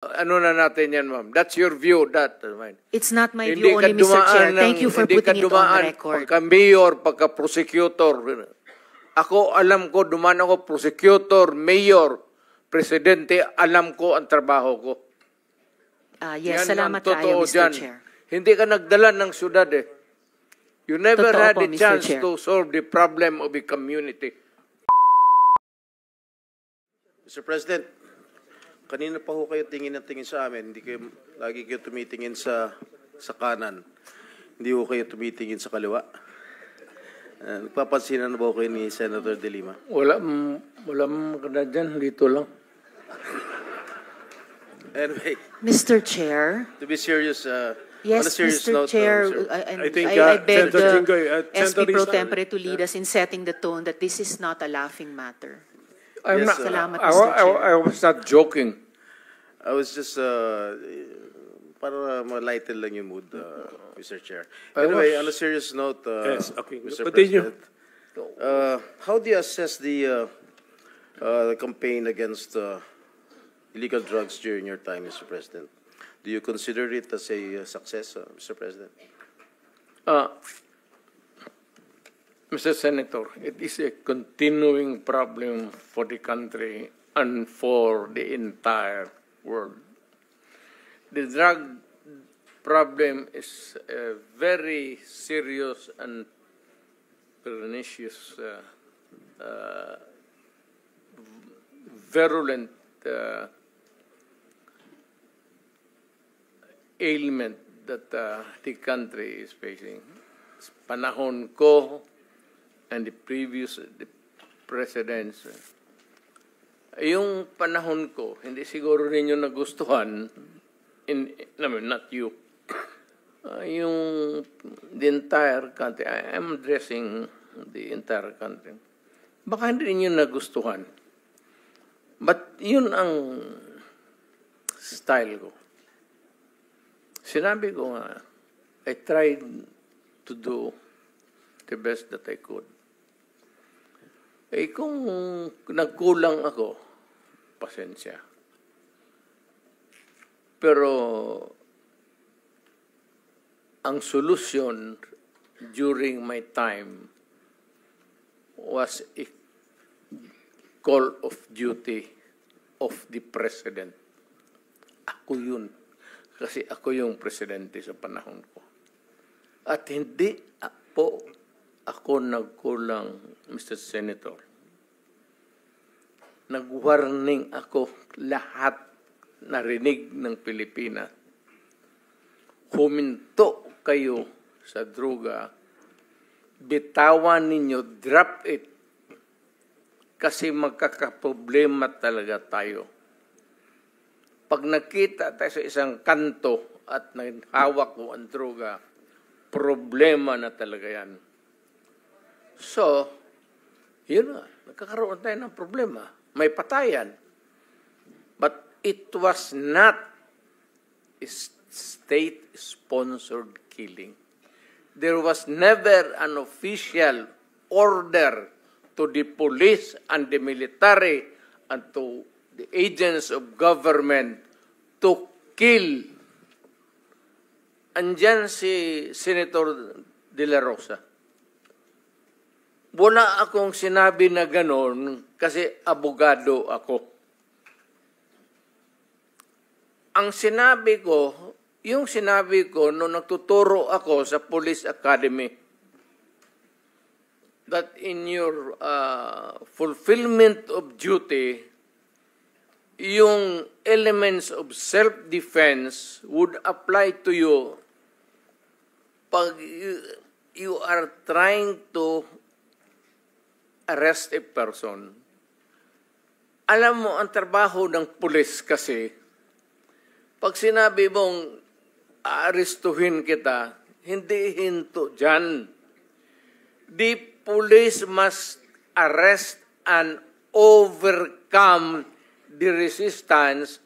Ano na natin yan, ma'am? That's your view, that. It's not my view only, Mr. Chair. Thank you for putting it on the record. Pagka-mayor, pagka-prosecutor. Ako, alam ko, dumaan ako, prosecutor, mayor, presidente, alam ko ang trabaho ko. Yes, Yan salamat ang totoo kayo, Mr. dyan. Chair. Hindi ka nagdala ng syudad eh. You never Totoo had po, a Mr. chance Chair. to solve the problem of a community. Mr. President, kanina pa ho kayo tingin ng tingin sa amin. Hindi kayo, lagi kayo tumitingin sa kanan. Hindi ho kayo tumitingin sa kaliwa. Nagpapansinan na ba ho kayo ni Senator De Lima? Wala maganda dyan. Dito lang. Anyway, Mr. Chair. to be serious, Yes, on a serious Mr. note, Chair, sir. I beg Senator the Jinggoy, SP Pro Senator Tempore to lead us in setting the tone that this is not a laughing matter. I'm Yes, not, Salamat, Mr. Chair. I was not joking. I was just, para ma-lighten lang yung mood, Mr. Chair. Anyway, on a serious note, Yes, okay. Mr. Continue. President, how do you assess the campaign against illegal drugs during your time, Mr. President? Do you consider it as a success, Mr. President? Mr. Senator, it is a continuing problem for the country and for the entire world. The drug problem is a very serious and pernicious, virulent ailment that the country is facing. Panahon ko and the previous presidents, yung panahon ko, hindi siguro ninyo nagustuhan, not you, yung the entire country. I am addressing the entire country. Baka hindi ninyo nagustuhan. But yun ang style ko. Sinabi ko nga, I tried to do the best that I could. Eh kung nagkulang ako, pasensya. Pero ang solusyon during my time was a call of duty of the president. Ako yun. Kasi ako yung presidente sa panahon ko. At hindi po ako nagkulang, Mr. Senator. Nag-warning ako lahat narinig ng Pilipinas. Huminto kayo sa droga. Bitawan ninyo, drop it. Kasi magkakaproblema talaga tayo. Pag nakita tayo sa isang kanto at hawak mo ang droga, problema na talaga yan. So, yun na, nagkakaroon tayo ng problema. May patayan. But it was not a state-sponsored killing. There was never an official order to the police and the military and to the agents of government to kill. Andyan si Senator De La Rosa. Wala akong sinabi na ganon kasi abogado ako. Ang sinabi ko, yung sinabi ko nung nagtuturo ako sa Police Academy, that in your fulfillment of duty, yung elements of self-defense would apply to you pag you are trying to arrest a person. Alam mo, ang trabaho ng pulis kasi, pag sinabi mong aarestuhin kita, hindi hinto dyan. The police must arrest and overcome the resistance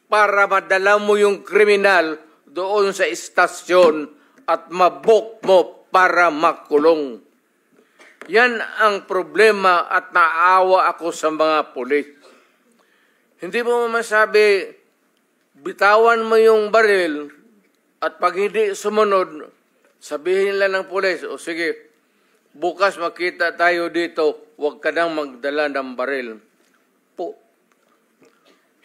para madala mo yung kriminal doon sa istasyon at mabok mo para makulong. Yan ang problema at naawa ako sa mga pulis. Hindi mo masabi, bitawan mo yung baril at pag hindi sumunod, sabihin lang ng pulis, o sige, bukas makita tayo dito, huwag ka nang magdala ng baril.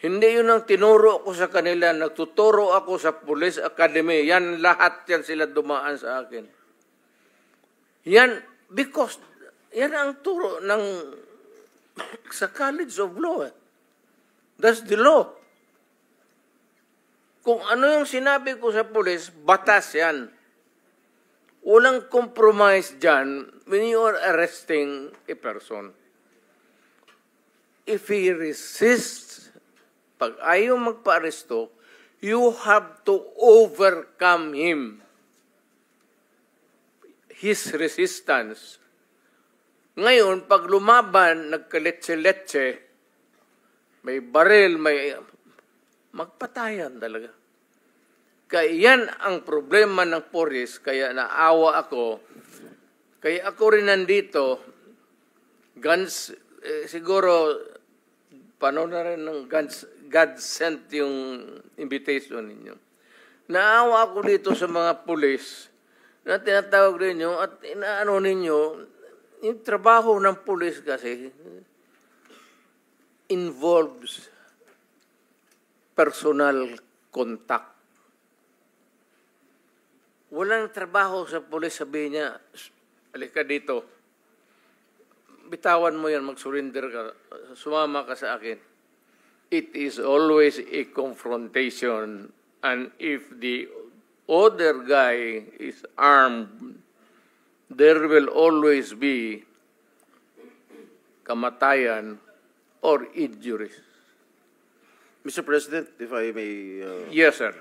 Hindi yun ang tinuro ko sa kanila. Nagtuturo ako sa Police Academy. Yan, lahat yan sila dumaan sa akin. Yan, because, yan ang turo ng sa College of Law. That's the law. Kung ano yung sinabi ko sa police, batas yan. Walang compromise dyan when you are arresting a person. If he resists, pag ayaw magpa-aresto, you have to overcome him. His resistance. Ngayon, pag lumaban, nagkaletse-letse, may baril, may magpatayan talaga. Kaya yan ang problema ng pulis, kaya naawa ako. Kaya ako rin nandito, guns, siguro, paano na rin ng God sent yung invitation ninyo. Naawa ako dito sa mga pulis na tinatawag ninyo at inaano ninyo, yung trabaho ng pulis kasi involves personal contact. Walang trabaho sa pulis, sabihin niya, halika dito, bitawan mo yan, mag-surrender ka, sumama ka sa akin. It is always a confrontation, and if the other guy is armed, there will always be kamatayan or injuries. Mr. President, if I may... Yes, sir.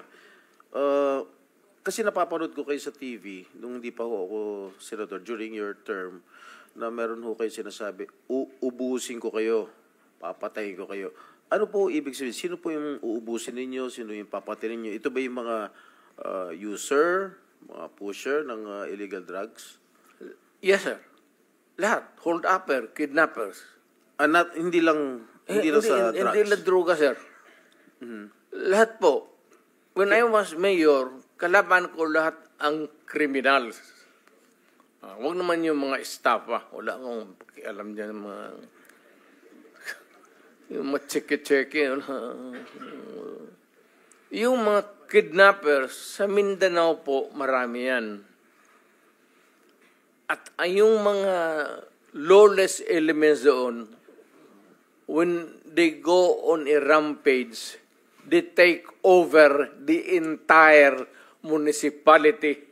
Kasi napapanood ko kayo sa TV, nung hindi pa ho ako senador, during your term, na meron ho kayo sinasabi, uubusin ko kayo, papatayin ko kayo. Ano po ibig sabihin? Sino po yung uubusin ninyo? Sino yung papatayin ninyo? Ito ba yung mga user, mga pusher ng illegal drugs? Yes, sir. Lahat. Hold-upper, kidnappers. Hindi lang sa drugs? Hindi lang droga, sir. Mm-hmm. Lahat po. When I was mayor, kalaban ko lahat ang criminals. Huwag naman yung mga staff. Wala akong pakialam dyan. Yung mga tseke-tseke. Yung mga kidnappers, sa Mindanao po, marami yan. At yung mga lawless elements doon, when they go on a rampage, they take over the entire municipality.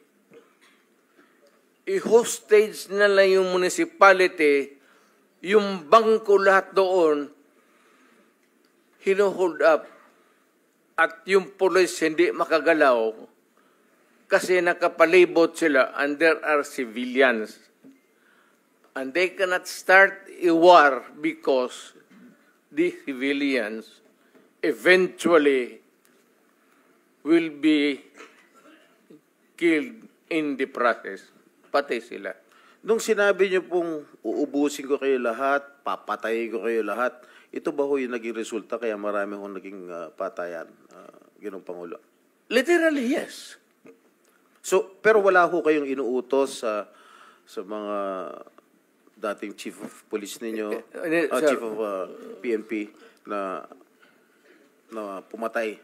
I-hostage na lang yung municipality, yung bangko lahat doon, hino-hold up. At yung police hindi makagalaw kasi nakapalibot sila and there are civilians. And they cannot start a war because the civilians eventually will be killed in the process. Pati sila. Nung sinabi niyo pong uubusin ko kayo lahat, papatayin ko kayo lahat, ito ba ho yung naging resulta kaya marami hong naging patayan, Ginoong Pangulo? Literally, yes. So, pero wala ho kayong inuutos sa mga dating chief of police ninyo, chief of PNP na pumatay?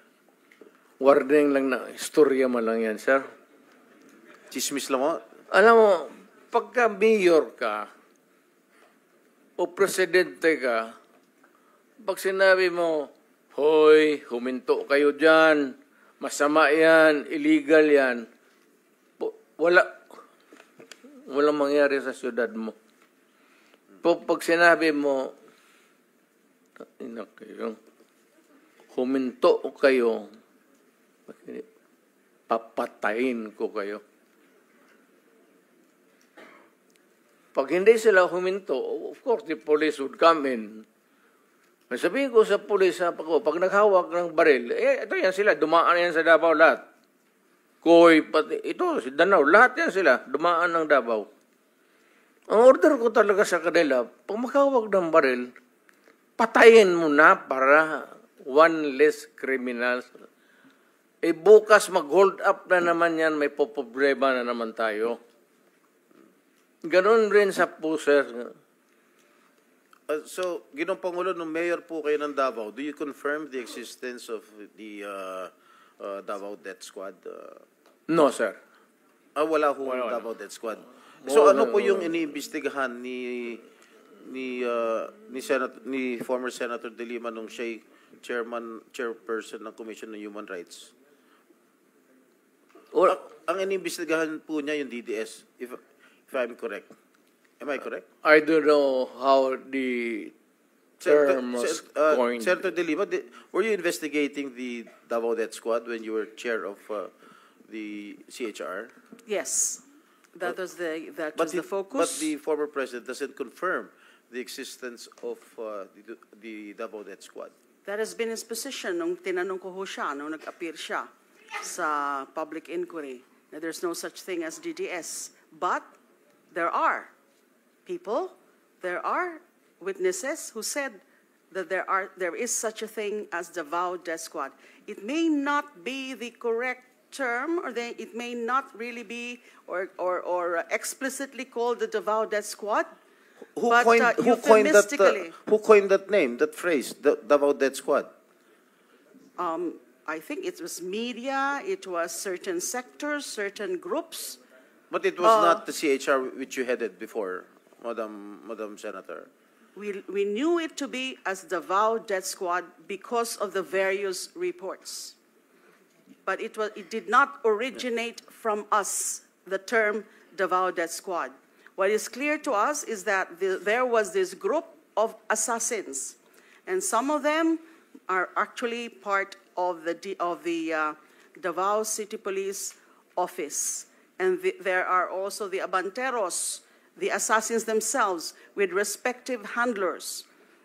Warning lang na, istorya mo lang yan, sir. Chismis lang mo? Alam mo, pagka mayor ka o presidente ka, pag sinabi mo, hoy, huminto kayo dyan, masama yan, illegal yan, walang mangyari sa syudad mo. Pag sinabi mo, huminto kayo, papatayin ko kayo. Pag hindi sila huminto, of course, the police would come in. Sabihin ko sa police, pag naghawak ng baril, ito yan sila, dumaan yan sa Davao lahat. Koy, pati, ito, si Danao, lahat yan sila, dumaan ng Davao. Ang order ko talaga sa kanila, pag maghawak ng baril, patayin mo na para one less criminals bukas mag-hold up na naman yan, may poproblema na naman tayo. Ganon rin sa PUSER. So, Ginoong Pangulo, nung mayor po kayo ng Davao, do you confirm the existence of the Davao Death Squad? No, sir. Wala ho Wala. Davao Death Squad. So, ano po yung wala. iniimbestigahan ni former Senator De Lima nung siya'y chairperson ng Commission on Human Rights? Ang iniimbestigahan po niya yung DDS, if I'm correct. Am I correct? I don't know how the term was coined. Senator De Lima, were you investigating the Davao Death Squad when you were chair of the CHR? Yes, that was the But focus. the former president doesn't confirm the existence of the Davao Death Squad. That has been his position nung tinanong ko ho siya, nung nag-appear siya sa public inquiry, that there's no such thing as DDS. But there are people, there are witnesses who said that there is such a thing as Davao Death Squad. It may not be the correct term, or it may not really be or explicitly called the Davao Death Squad. Who But, coined euphemistically- that name, that phrase, the Davao Death Squad? I think it was media, it was certain sectors, certain groups. But it was not the CHR which you headed before, Madam Senator. We knew it to be as Davao Death Squad because of the various reports. But it did not originate from us, the term Davao Death Squad. What is clear to us is that there was this group of assassins, and some of them are actually part of the Davao City Police Office. And there are also the Abanteros, the assassins themselves, with respective handlers.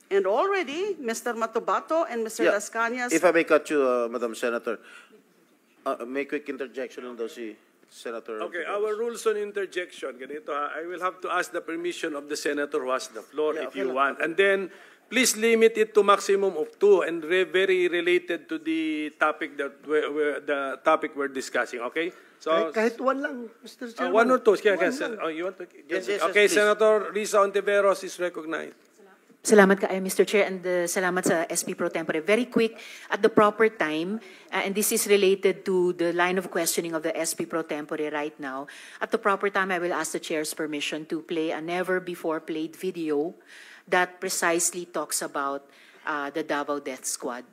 And already, Mr. Matobato and Mr. Yeah. Las Cañas... If I may cut you, Madam Senator, may quick interjection on those, Senator. Okay, our rules on interjection, ganito ha, I will have to ask the permission of the senator who has the floor if you want. And then, please limit it to maximum of 2 and very related to the topic that we're discussing, okay? So, Kahit one lang, Mr. Chairman. 1 or 2. One lang. Oh, you want to? Yes, Okay, please. Senator Risa Ontiveros is recognized. Salamat kaayo, Mr. Chair, and salamat sa SP Pro Tempore. Very quick, at the proper time, and this is related to the line of questioning of the SP Pro Tempore right now. At the proper time, I will ask the Chair's permission to play a never-before-played video that precisely talks about the Davao Death Squad,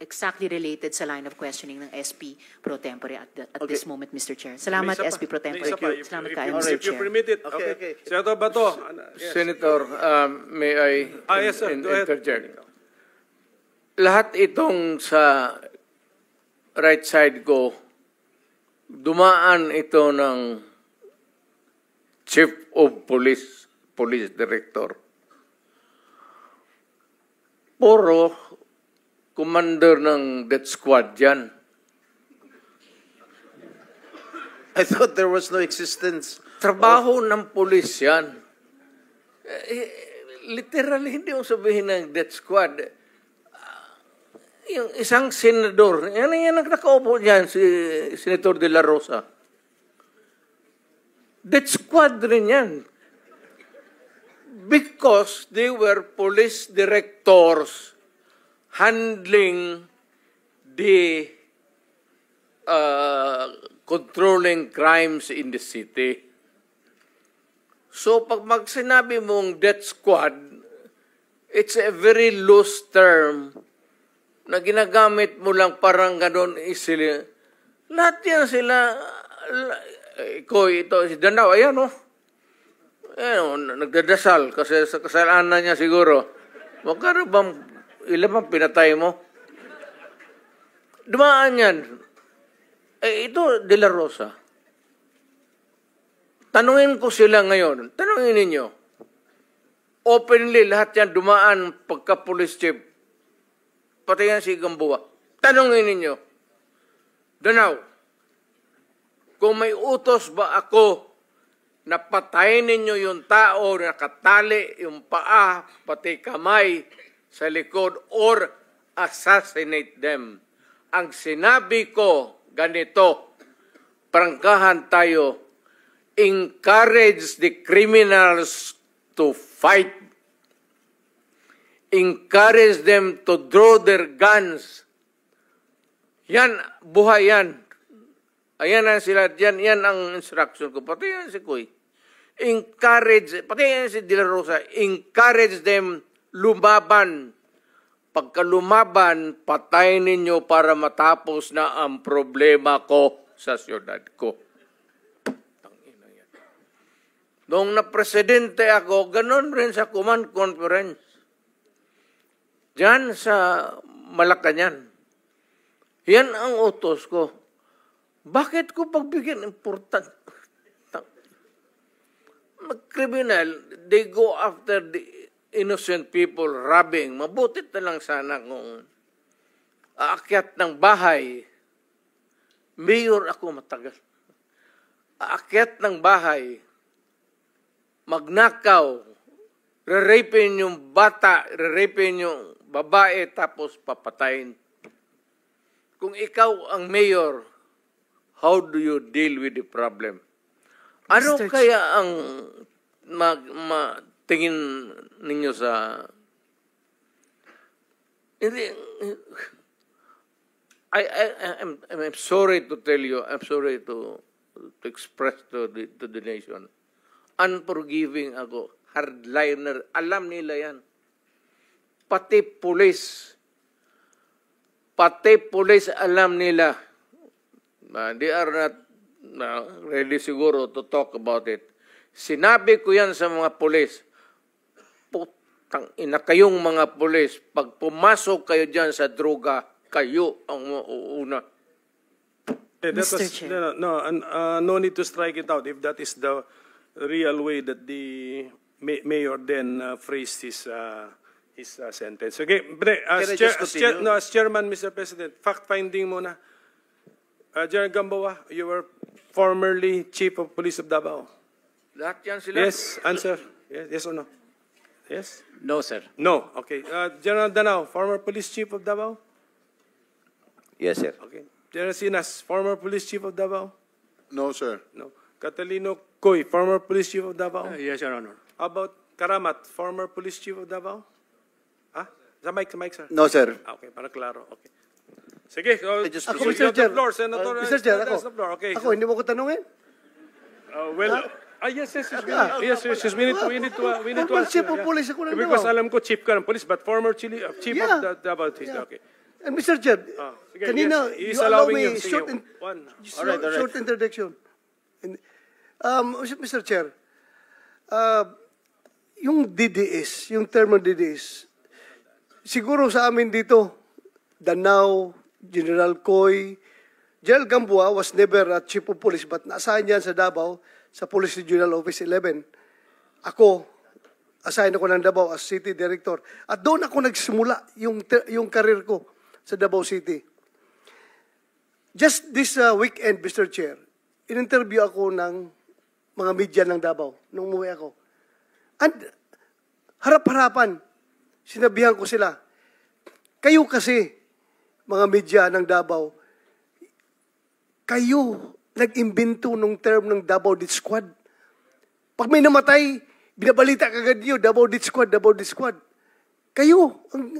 exactly related sa line of questioning ng SP Pro Tempore at this moment, Mr. Chair. Salamat, May isa pa. SP Pro May Tempore. isa pa. Salamat If kaayo, you- Mr. If you Chair. permit it. Okay. Okay. Senator Bato. Yes. Senator, may I Yes, sir. Go ahead. interject? Lahat itong sa right side ko, dumaan ito ng Chief of Police Director. Puro commander ng death squad yan. I thought there was no existence. Trabaho ng pulis yan. Literally, hindi mo sabihin ng death squad. Yung isang senador, yan ang nakaupo dyan, si Senator De La Rosa. Death squad rin yan. Because they were police directors handling the controlling crimes in the city. So pag sinabi mong death squad, it's a very loose term na ginagamit mo lang parang gano'n isili. Lahat yan sila, ito, si Danao, ayan o. Nagdadasal kasi sa kasalanan niya siguro. Magkano bang, ilan bang pinatay mo? Dumaan yan. Ito, De La Rosa. Tanungin ko sila ngayon. Tanungin ninyo. Openly, lahat yan dumaan pagka-police chief. Pati yan si Gamboa. Tanungin ninyo. Danao, kung may utos ba ako na patayin ninyo yung tao na nakatali yung paa, pati kamay sa likod, or assassinate them. Ang sinabi ko ganito, prangkahan tayo, encourage the criminals to fight. Encourage them to draw their guns. Yan, buhay yan. Ayan ang sila, yan ang instruction ko. Pati yan si Kuy. Encourage, pati yan si De La Rosa, encourage them lumaban. Pagka lumaban, patayin ninyo para matapos na ang problema ko sa siyudad ko. Tangina yan. Noong na-presidente ako, ganun rin sa command conference. Diyan sa Malacanang. Yan ang utos ko. Bakit ko pagbigyan important? Mag-criminal, they go after the innocent people robbing. Mabutit na lang sana kung aakyat ng bahay. Mayor ako matagal. Aakyat ng bahay, magnakaw, re-rapin yung bata, re-rapin yung babae, tapos papatayin. Kung ikaw ang mayor, how do you deal with the problem? Ano Mr. kaya ang tingin ninyo sa... I'm sorry to tell you, I'm sorry to express to the nation. Unforgiving ako. Hardliner. Alam nila yan. Pati pulis alam nila. They are not ready siguro to talk about it. Sinabi ko yan sa mga pulis. Putang ina kayong mga pulis, pag pumasok kayo dyan sa droga, kayo ang mauuna. Mr. Chair. No need to strike it out if that is the real way that the mayor then phrased his sentence. Okay, but as chairman, Mr. President, fact-finding muna. General Gamboa, you were formerly Chief of Police of Davao. Lahat yan sila. Yes, answer. Yes or no? Yes? No, sir. No. Okay. General Danao, former Police Chief of Davao? Yes, sir. Okay. General Sinas, former Police Chief of Davao? No, sir. No. Catalino Coy, former Police Chief of Davao? Yes, Your Honor. How about Karamat, former Police Chief of Davao? Sa mic, sir. No, sir. Okay, para klaro. Okay. Sige, Ako, Mr. Chair. Senator. Mr. Chair, ako. Okay. Ako, hindi mo ko tanungin? Yes, we need to Former ask Chief you, of Police ako ng Because Davao. alam ko chief ka ng police, but former chief Yeah. of Davao. Yeah. Okay. And Mr. Chair, Sige, kanina, yes, he's you allow allowing me you. Sige, short, one. short introduction. Mr. Chair, yung DDS, yung term ng DDS, siguro sa amin dito, Danao, General Coy, General Gamboa was never a chief of police but na-assign yan sa Davao sa Police Regional Office 11. Ako, assign ako ng Davao as City Director. At doon ako nagsimula yung career ko sa Davao City. Just this weekend, Mr. Chair, in-interview ako ng mga media ng Davao nung umuwi ako. And harap-harapan, sinabihan ko sila, kayo kasi, mga media ng Davao, kayo nag-imbento nung term ng Davao Death Squad. Pag may namatay, binabalita kagad niyo, Davao Death Squad, Davao Death Squad. Kayo ang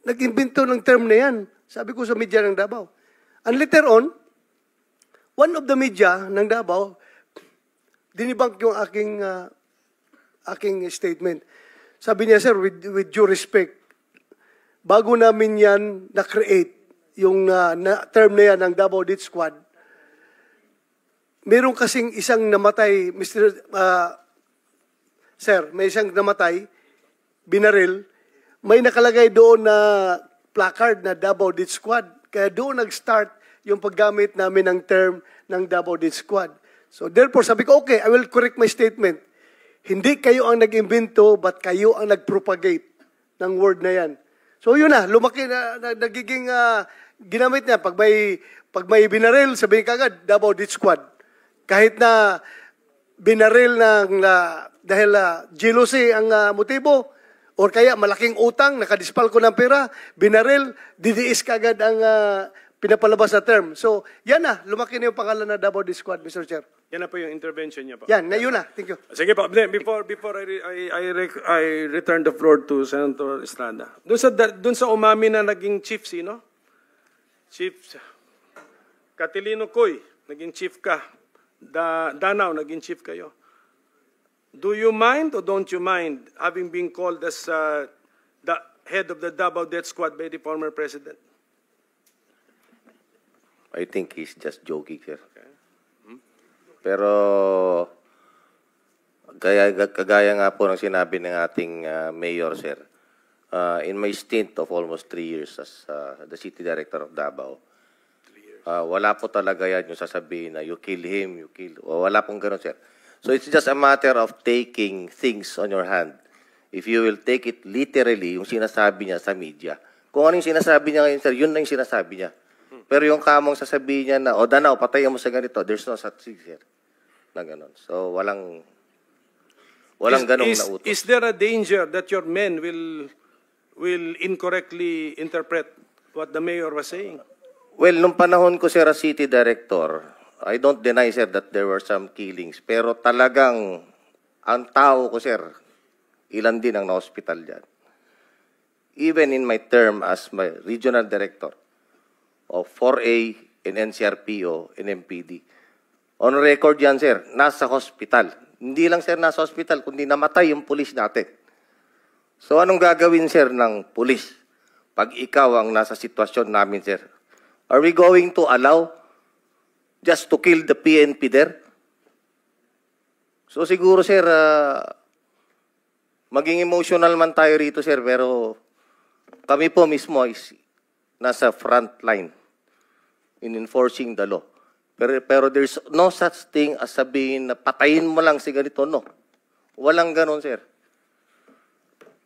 nag-imbento ng term na yan, sabi ko sa media ng Davao. And later on, one of the media ng Davao, dinibunk yung aking statement. Sabi niya, sir, with due respect, bago namin yan na-create, yung term na yan ng Davao Death Squad, meron kasing isang namatay, sir, may isang namatay, binaril, may nakalagay doon na placard na Davao Death Squad. Kaya doon nag-start yung paggamit namin ng term ng Davao Death Squad. So therefore, sabi ko, okay, I will correct my statement. Hindi kayo ang nag-imbento, but kayo ang nag-propagate ng word na yan. So yun na, lumaki na, nagiging ginamit niya. Pag may binaril, sabihin kagad, Davao Death Squad. Kahit na binaril dahil jealousy ang motibo, or kaya malaking utang, nakadispal ko ng pera, binaril, DDS kagad ang pinapalabas na term. So, yan na, lumaki na yung pangalan na Davao Death Squad, Mr. Chair. Yan na po yung intervention niya po. Yan, na yun na. Thank you. Sige po, before I return the floor to Senator Estrada. Doon sa umami na naging chief, sino? Chief Catilino Coy, naging chief ka. Danao, naging chief kayo. Do you mind or don't you mind having been called as the head of the Davao Death Squad by the former president? I think he's just joking, sir. Pero kagaya nga po ng sinabi ng ating mayor, sir, in my stint of almost 3 years as the city director of Davao, wala po talaga yan yung sasabihin na you kill him, you kill. Wala pong ganun, sir. So it's just a matter of taking things on your hand. If you will take it literally, yung sinasabi niya sa media. Kung ano yung sinasabi niya ngayon, sir, yun na yung sinasabi niya. Pero yung kamong sasabihin niya na, Danao, patayin mo sa ganito, there's no such thing, sir. Na ganun. So, walang ganong nautos. Is there a danger that your men will incorrectly interpret what the mayor was saying? Well, nung panahon ko, sir, as city director, I don't deny, sir, that there were some killings. Pero talagang, ang tao ko, sir, ilan din ang na-hospital dyan. Even in my term as my regional director of 4A in NCRPO and MPD. On record yan, sir, nasa hospital. Hindi lang, sir, nasa hospital, kundi namatay yung pulis natin. So, anong gagawin, sir, ng pulis pag ikaw ang nasa sitwasyon namin, sir? Are we going to allow just to kill the PNP there? So, siguro, sir, maging emotional man tayo rito, sir, pero kami po mismo is nasa front line in enforcing the law. Pero there's no such thing as sabihin na patayin mo lang si ganito, no. Walang ganon, sir.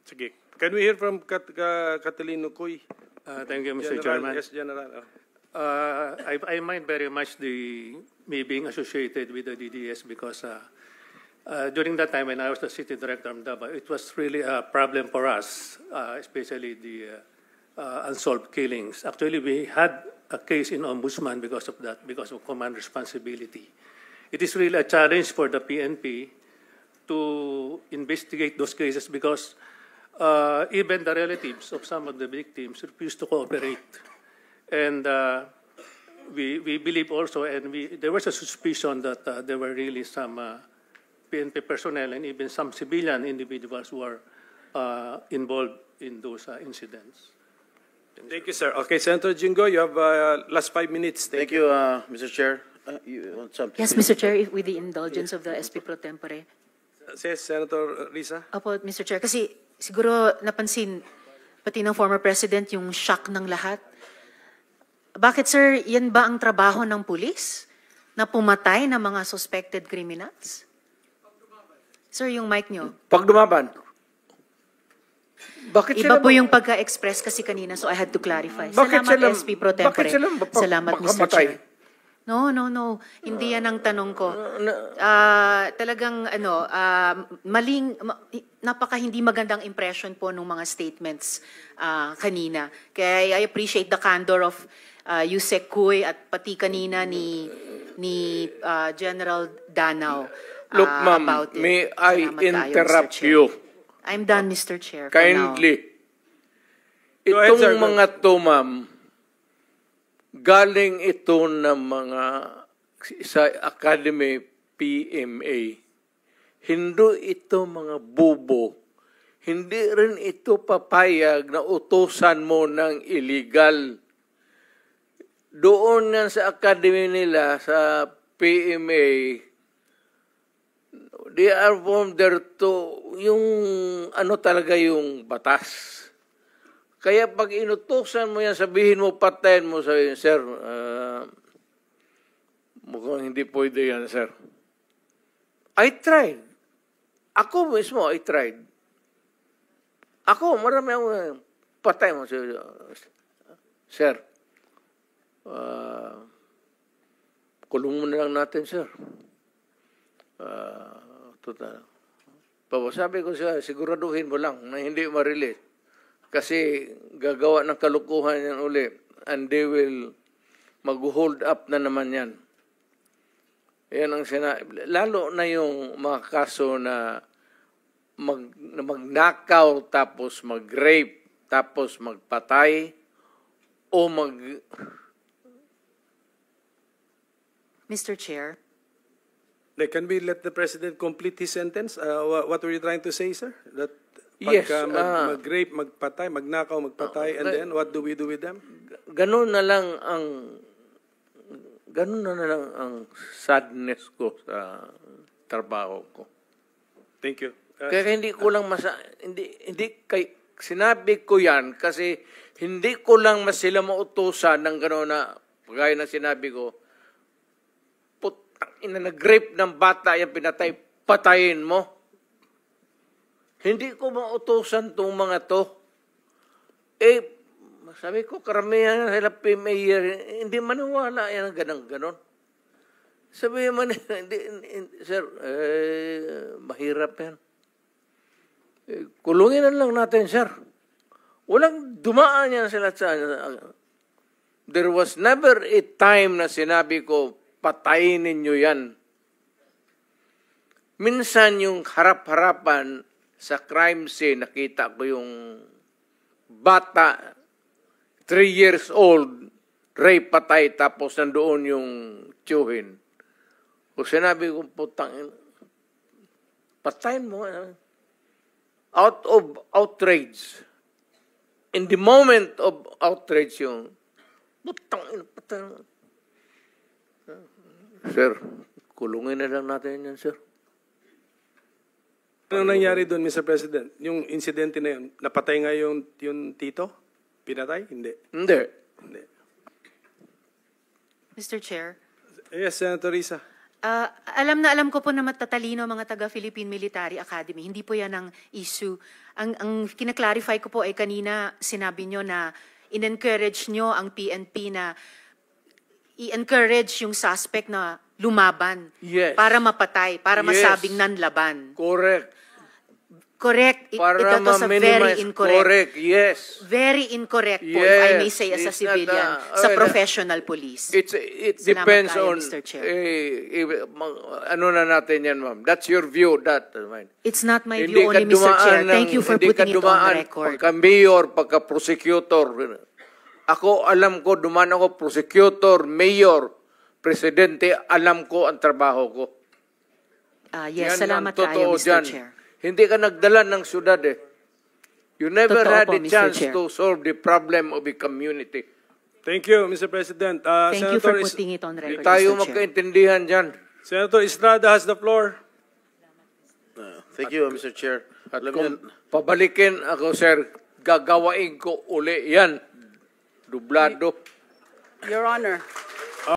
Sige. Can we hear from Catalino Coy? Thank you, Mr. General, Chairman. Yes, General. I mind very much me being associated with the DDS because during that time when I was the city director of Davao, it was really a problem for us, especially the unsolved killings. Actually, we had a case in Ombudsman because of that, because of command responsibility. It is really a challenge for the PNP to investigate those cases because even the relatives of some of the victims refused to cooperate. And we believe also, and there was a suspicion that there were really some PNP personnel and even some civilian individuals who were involved in those incidents. Thank you, sir. Okay, Senator Jingo, you have last 5 minutes. Thank you, Mr. Chair. You want something? Yes, Mr. Chair, with the indulgence of the SP Pro Tempore. Yes, Senator Risa. Opo, Mr. Chair, kasi siguro napansin, pati ng former president, yung shock ng lahat. Bakit, sir, yan ba ang trabaho ng pulis? Na pumatay ng mga suspected criminals? Sir, yung mic nyo. Pag dumaban. Bakit Iba sila po yung pagka-express kasi kanina, so I had to clarify. Bakit Salamat, sila- SP Pro Tempore. bakit sila Salamat, Mr. makamatay? Chair. No. Hindi yan ang tanong ko. Talagang, napaka hindi magandang impression po ng mga statements kanina. Kaya I appreciate the candor of Yusek Kuy at pati kanina ni General Danao. Look, ma'am, about it. may I Salamat tayo, interrupt Mr. Chair. you I'm done, Mr. Chair. for kindly? Go ahead, sir. Itong mga to, ma'am, galing ito ng mga sa Academy PMA. Hindi ito mga bubo. Hindi rin ito papayag na utusan mo ng illegal. Doon nga sa Academy nila, sa PMA, they are from there to, yung ano talaga yung batas. Kaya pag inutusan mo yan, sabihin mo, patayin mo, sabihin, sir, mukhang hindi pwede yan, sir. I tried. Ako mismo, I tried. Ako, marami ako, patay mo, sir. Kulong mo na lang natin, sir. Sabi ko siya, siguraduhin mo lang na hindi ma-release. Kasi gagawa ng kalukuhan yan uli. And they will mag-hold up na naman yan. Yan ang lalo na yung mga kaso na magnakaw, tapos mag-rape, tapos magpatay, o Mr. Chair. Can we let the President complete his sentence? What were you trying to say, sir? That Yes, pagka mag-rape, magpatay, magnakaw, magpatay, and then what do we do with them? ganun na lang ang sadness ko sa trabaho ko. Thank you. Kaya hindi ko lang sinabi ko yan kasi hindi ko lang sila mautusan ng gano'n na, gaya na sinabi ko, putang ina, nag-rape ng bata, yan pinatay, patayin mo. Hindi ko mautusan itong mga to. Sabi ko, karamihan sila mayor, hindi maniwala yan ang ganon. Sabi man, sir, mahirap yan. Kulungin na lang natin, sir. Walang dumaan yan sila sa... There was never a time na sinabi ko, patayin ninyo yan. Minsan yung harap-harapan sa crime scene, nakita ko yung bata, 3 years old, rape, patay, tapos nandoon yung tiyuhin. O sinabi ko, putang, patayin mo. Out of outrage. In the moment of outrage yung, putang, patayin. Sir, kulungin na lang natin yan, sir. Ano nangyari doon, Mr. President? Yung insidente na yun, napatay nga yung tito? Pinatay? Hindi. Hindi. Hindi. Mr. Chair. Yes, Senator Risa. Alam na alam ko po na matatalino mga taga-Philippine Military Academy. Hindi po yan ang issue. Ang kinaklarify ko po ay kanina sinabi nyo na in-encourage nyo ang PNP na i-encourage yung suspect na lumaban. Yes. Para mapatay, para Yes. masabing nanlaban. Correct. Correct. Para That was a very ma-minimize. incorrect. Correct, yes. Very incorrect po, if I may Yes, say, as a it's not civilian, sa professional police. It Salamat depends tayo, on, Mr. Chair. ano na natin yan, ma'am. That's your view, mine. It's not my view only, Mr. Chair. Thank you for putting it on the record. Pagka-mayor, pagka-prosecutor. Ako, alam ko, dumaan ako, prosecutor, mayor, presidente, alam ko ang trabaho ko. Yes, Yan salamat ang tayo, totoo Mr. dyan. Chair. Hindi ka nagdala ng syudad eh. You never Totoo had po, a Mr. chance Chair. to solve the problem of a community. Thank you, Mr. President. Thank you for Senator putting it on Hindi record, tayo Mr. Chair. magkaintindihan dyan. Senator Estrada has the floor. Thank you, Mr. Chair. At Alam kung niyo, pabalikin ako, sir, gagawain ko uli yan. Dublado. Your Honor,